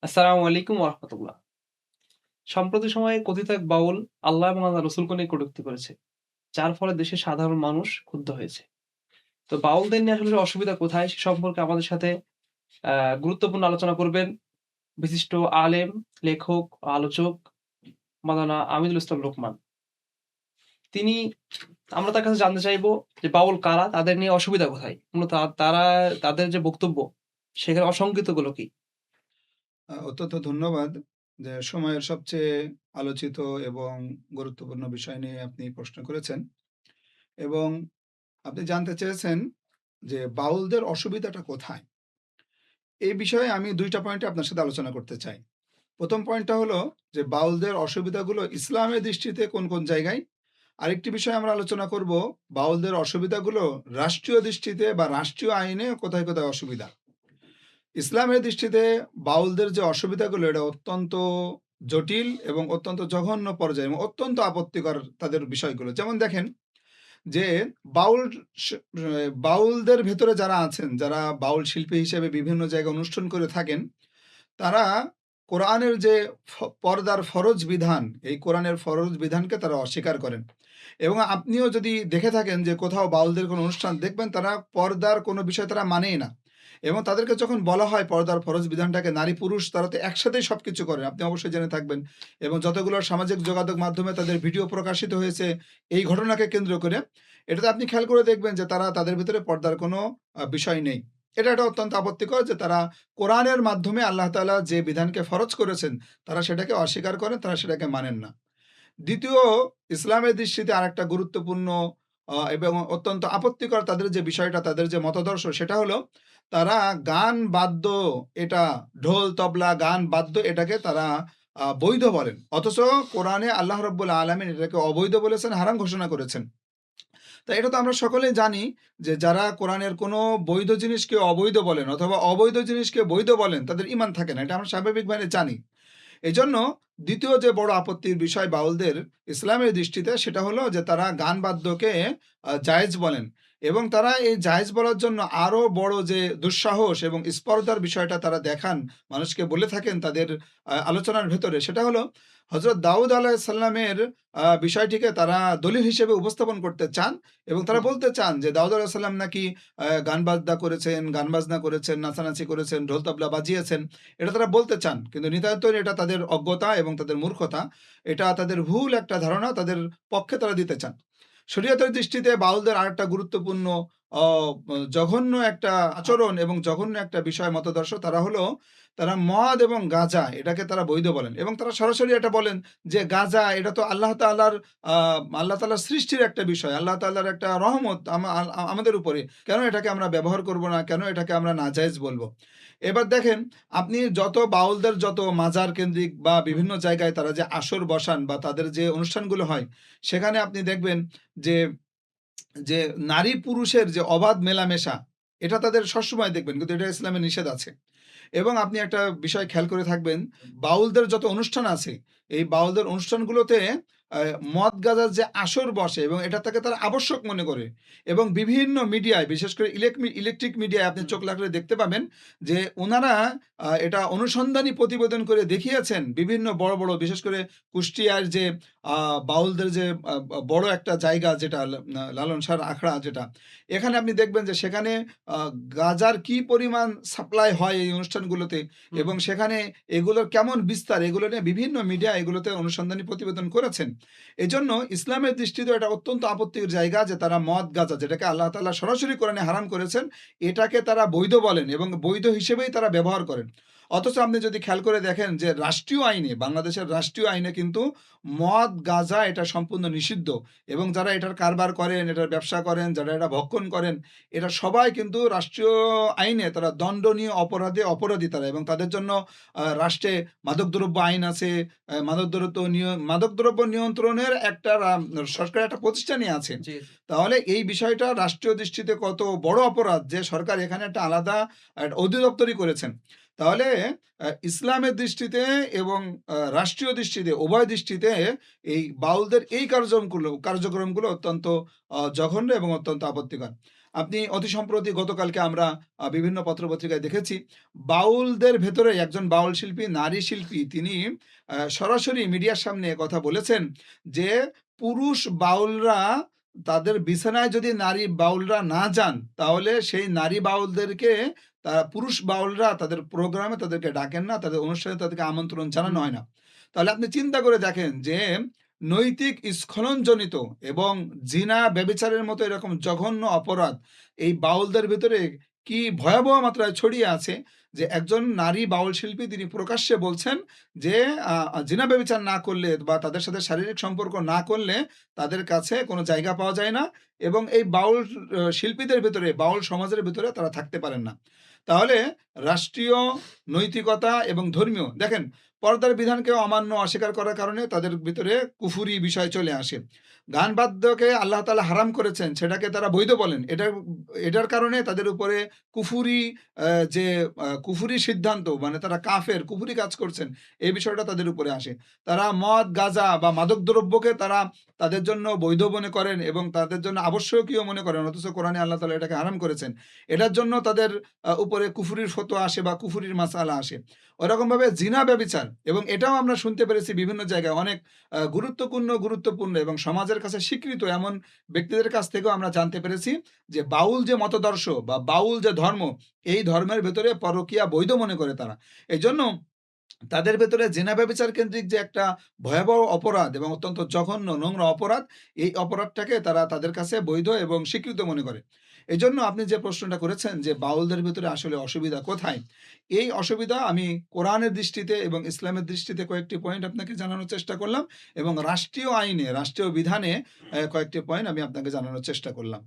আসসালামু আলাইকুম ওয়া রাহমাতুল্লাহ। সম্প্রতি সময়ে কথিত এক বাউল আল্লাহ এবং আল্লাহর রাসূলকে নিয়ে কটূক্তি করেছে। যার ফলে দেশের সাধারণ মানুষ ক্ষুব্ধ হয়েছে। তো বাউলদের নিয়ে আসলে অসুবিধা কোথায় সে সম্পর্কে আমাদের সাথে আ গুরুত্বপূর্ণ আলোচনা করবেন বিশিষ্ট আলেম, লেখক, আলোচক মাওলানা আমিনুল ইসলাম লোকমান। তিনি আমরা তার কাছে জানতে চাইবো যে বাউল কারা? তাদের নিয়ে অসুবিধা কোথায়? মূলত তারা তাদের যে বক্তব্য সেখানে অসংগতিগুলো কি? অত্যন্ত ধন্যবাদ যে সময়ের সবচেয়ে আলোচিত এবং গুরুত্বপূর্ণ বিষয় নিয়ে আপনি প্রশ্ন করেছেন এবং আপনি জানতে চেয়েছেন যে বাউলদের অসুবিধাটা কোথায়? এই বিষয়ে আমি ২ টা পয়েন্টে আপনার সাথে আলোচনা করতে চাই। ১ম পয়েন্টটা হলো যে বাউলদের অসুবিধাগুলো ইসলামের দৃষ্টিতে কোন জায়গায়? আরেকটি বিষয় আমরা আলোচনা করব বাউলদের অসুবিধাগুলো রাষ্ট্রীয় দৃষ্টিতে বা রাষ্ট্রীয় আইনে কোথায় অসুবিধা। ইসলামের দৃষ্টিতে বাউলদের যে অসুবিধাগুলো এটা অত্যন্ত জটিল এবং অত্যন্ত জঘন্য পর্যায়ে এবং অত্যন্ত আপত্তিকর তাদের বিষয়গুলো। যেমন দেখেন যে বাউল স বাউলদের ভেতরে যারা আছেন, যারা বাউল শিল্পী হিসেবে বিভিন্ন জায়গায় অনুষ্ঠান করে থাকেন, তারা কোরআনের যে ফ পর্দার ফরজ বিধান, এই কোরআনের ফরজ বিধানকে তারা অস্বীকার করেন। এবং আপনিও যদি দেখে থাকেন যে কোথাও বাউলদের কোনো অনুষ্ঠান দেখবেন তারা পর্দার কোনো বিষয় তারা মানেই না। এবং তাদেরকে যখন বলা হয় পর্দার ফরজ বিধানটাকে নারী-পুরুষ তারা তো একসাথেই সবকিছু করেন। আপনি অবশ্যই জেনে থাকবেন। এবং যতগুলো সামাজিক যোগাযোগ মাধ্যমে তাদের ভিডিও প্রকাশিত হয়েছে এই ঘটনাকে কেন্দ্র করে, এটাতে আপনি খেয়াল করে দেখবেন যে তারা তাদের ভেতরে পর্দার কোনো বিষয় নেই। এটা একটা অত্যন্ত আপত্তিকর যে তারা কোরআনের মাধ্যমে আল্লাহ তাআলা যে বিধানকে ফরজ করেছেন, তারা সেটাকে অস্বীকার করেন, তারা সেটাকে মানেন না। দ্বিতীয় ইসলামের দৃষ্টিতে আরেকটা গুরুত্বপূর্ণ এবং অত্যন্ত আপত্তিকর তাদের যে বিষয়টা, তাদের যে মতাদর্শ সেটা হলো তারা গান, বাদ্য এটা ঢোল, তবলা, গান, বাদ্য এটাকে তারা বৈধ বলেন। অথচ কোরআনে আল্লাহ রাব্বুল আলামিন এটাকে অবৈধ বলেছেন, হারাম ঘোষণা করেছেন। তো এটা তো আমরা সকলেই জানি যে যারা কোরআনের কোনো বৈধ জিনিসকে অবৈধ বলেন অথবা অবৈধ জিনিসকে বৈধ বলেন তাদের ঈমান থাকে না। এটা আমরা স্বাভাবিকভাবে জানি। এজন্য ২য় যে বড় আপত্তির বিষয় বাউলদের ইসলামের দৃষ্টিতে সেটা হলো যে তারা গান বাদ্যকে জায়েজ বলেন এবং তারা এই জায়েজ বলার জন্য আরো বড় যে দুঃসাহস এবং স্পর্ধার বিষয়টা তারা দেখান, মানুষকে বলে থাকেন তাদের আলোচনার ভেতরে সেটা হলো হযরত দাউদ আলাইহিস সালামের বিষয়টিকে তারা দলিল হিসেবে উপস্থাপন করতে চান এবং তারা জি। বলতে চান যে দাউদ আলাইহিস সালাম নাকি গান-বাজনা করেছেন, গান-বাজনা করেছেন, নাচানাচি করেছেন, ঢোল তবলা বাজিয়েছেন। এটা তারা বলতে চান। কিন্তু নিতান্তই এটা তাদের অজ্ঞতা এবং তাদের মূর্খতা। এটা তাদের ভুল একটা ধারণা তাদের পক্ষে তারা দিতে চান। শরীয়তের দৃষ্টিতে বাউলদের আরেকটা গুরুত্বপূর্ণ অ জঘন্য একটা আচরণ এবং জঘন্য একটা বিষয় মতাদর্শ তারা হলো তারা মদ এবং গাঁজা এটাকে তারা বৈধ বলেন এবং তারা সরাসরি এটা বলেন যে গাঁজা এটা তো আ আল্লাহ তাআলার সৃষ্টির একটা বিষয়। আল্লাহ তাআলার একটা রহমত আমাদের উপরে। কেন এটাকে আমরা ব্যবহার করব না? কেন এটাকে আমরা নাজায়েজ বলব? এবার দেখেন আপনি যত বাউলদের যত মাজার কেন্দ্রিক বা বিভিন্ন জায়গায় তারা যে আসর বসান বা তাদের যে অনুষ্ঠানগুলো হয়, সেখানে আপনি দেখবেন যে, যে নারী পুরুষের যে অবাধ মেলামেশা, এটা তাদের সবসময় দেখবেন। কিন্তু এটা ইসলামে নিষেধ আছে। এবং আপনি একটা বিষয় খেয়াল করে থাকবেন, বাউলদের যত অনুষ্ঠান আছে, এই বাউলদের অনুষ্ঠানগুলোতে আ মদ গাঁজার যে আসর বসে এবং এটা তাকে তারা আবশ্যক মনে করে এবং বিভিন্ন মিডিয়ায় বিশেষ করে ইলেকট্রিক মিডিয়ায় আপনি চোখ রাখলে দেখতে পাবেন যে উনারা এটা অনুসন্ধানী প্রতিবেদন করে দেখিয়েছেন বিভিন্ন বড় বিশেষ করে কুষ্টিয়ার যে আ বাউলদের যে বড় একটা জায়গা যেটা লালন শাহর আখড়া যেটা, এখানে আপনি দেখবেন যে সেখানে আ গাঁজার কি পরিমাণ সাপ্লাই হয় এই অনুষ্ঠানগুলোতে হুম, এবং সেখানে এগুলোর কেমন বিস্তার এগুলো নিয়ে বিভিন্ন মিডিয়া এগুলোতে অনুসন্ধানী প্রতিবেদন করেছেন। এজন্য ইসলামের দৃষ্টিতেও এটা অত্যন্ত আপত্তির জায়গা যে তারা মদ, গাঁজা যেটাকে আল্লাহ তাআলা সরাসরি কোরআনে হারাম করেছেন, এটাকে তারা বৈধ বলেন এবং বৈধ হিসেবেই তারা ব্যবহার করেন। অথচ আপনি যদি খেয়াল করে দেখেন যে রাষ্ট্রীয় আইনে, বাংলাদেশের রাষ্ট্রীয় আইনে কিন্তু মদ, গাঁজা এটা সম্পূর্ণ নিষিদ্ধ এবং যারা এটার কারবার করেন, এটার ব্যবসা করেন, যারা এটা ভক্ষণ করেন, এরা সবাই কিন্তু রাষ্ট্রীয় আইনে তারা দণ্ডনীয় অপরাধী তারা এবং তাদের জন্য রাষ্ট্রে মাদকদ্রব্য আইন আছে, মাদকদ্রব্য নিয়ন্ত্রণের একটা সরকারের একটা প্রতিষ্ঠানই আছে। জি, জি। তাহলে এই বিষয়টা রাষ্ট্রীয় দৃষ্টিতে কত বড় অপরাধ যে সরকার এখানে একটা আলাদা একটা অধিদপ্তরই করেছেন। তাহলে ইসলামের দৃষ্টিতে এবং রাষ্ট্রীয় দৃষ্টিতে উভয় দৃষ্টিতে এই বাউলদের এই কার্যক্রমগুলো অত্যন্ত জঘন্য এবং অত্যন্ত আপত্তিকর। আপনি অতি সম্প্রতি গতকালকে আমরা বিভিন্ন পত্র-পত্রিকায় দেখেছি, বাউলদের ভেতরে একজন বাউল শিল্পী, নারী শিল্পী তিনি সরাসরি মিডিয়ার সামনে কথা বলেছেন যে, পুরুষ বাউলরা তাদের বিছানায় যদি নারী বাউলরা না যান, তাহলে সেই নারী বাউলদেরকে পুরুষ বাউলরা তাদের প্রোগ্রামে তাদেরকে ডাকেন না, তাদের অনুষ্ঠানে তাদেরকে আমন্ত্রণ জানানো হুম, হয় না। তাহলে আপনি চিন্তা করে দেখেন যে নৈতিক স্খলনজনিত এবং জিনা, ব্যভিচারের মতো এরকম জঘন্য অপরাধ এই বাউলদের ভেতরে কি ভয়াবহ মাত্রায় ছড়িয়ে আছে যে একজন নারী বাউল শিল্পী তিনি প্রকাশ্যে বলছেন যে জিনা ব্যভিচার না করলে বা তাদের সাথে শারীরিক সম্পর্ক না করলে তাদের কাছে কোনো জায়গা পাওয়া যায় না এবং এই বাউল শিল্পীদের ভেতরে, বাউল সমাজের ভেতরে তারা থাকতে পারেন না। তাহলে রাষ্ট্রীয় নৈতিকতা এবং ধর্মীয় দেখেন পর্দার বিধানকেও অমান্য অস্বীকার করার কারণে তাদের ভিতরে কুফুরি বিষয় চলে আসে। গান বাদ্যকে আল্লাহ তাআলা হারাম করেছেন, সেটাকে তারা বৈধ বলেন। এটার কারণে তাদের উপরে কুফুরি যে কুফুরি সিদ্ধান্ত মানে তারা কাফের, কুফুরি কাজ করছেন, এই বিষয়টা তাদের উপরে আসে। তারা মদ, গাঁজা বা মাদকদ্রব্যকে তারা তাদের জন্য বৈধ মনে করেন এবং তাদের জন্য আবশ্যকীয় মনে করেন। অথচ কোরআনে আল্লাহ তাআলা এটাকে হারাম করেছেন। এটার জন্য তাদের উপরে কুফুরির ফতোয়া আসে বা কুফুরির মাসআলা আসে। ওরকমভাবে জিনা ব্যভিচার এবং এটাও আমরা শুনতে পেরেছি বিভিন্ন জায়গায় অনেক গুরুত্বপূর্ণ এবং সমাজের কাছে স্বীকৃত এমন ব্যক্তিদের কাছ থেকেও আমরা জানতে পেরেছি যে বাউল যে মতদর্শ বা বাউল যে ধর্ম, এই ধর্মের ভেতরে পরকীয়া বৈধ মনে করে তারা। এজন্য তাদের ভেতরে জেনা ব্যভিচার কেন্দ্রিক যে একটা ভয়াবহ অপরাধ এবং অত্যন্ত জঘন্য নোংরা অপরাধ, এই অপরাধটাকে তারা তাদের কাছে বৈধ এবং স্বীকৃত মনে করে। এজন্য আপনি যে প্রশ্নটা করেছেন যে বাউলদের ভেতরে আসলে অসুবিধা কোথায়? এই অসুবিধা আমি কোরআনের দৃষ্টিতে এবং ইসলামের দৃষ্টিতে কয়েকটি পয়েন্ট আপনাকে জানানোর চেষ্টা করলাম এবং রাষ্ট্রীয় আইনে, রাষ্ট্রীয় বিধানে কয়েকটি পয়েন্ট আমি আপনাকে জানানোর চেষ্টা করলাম।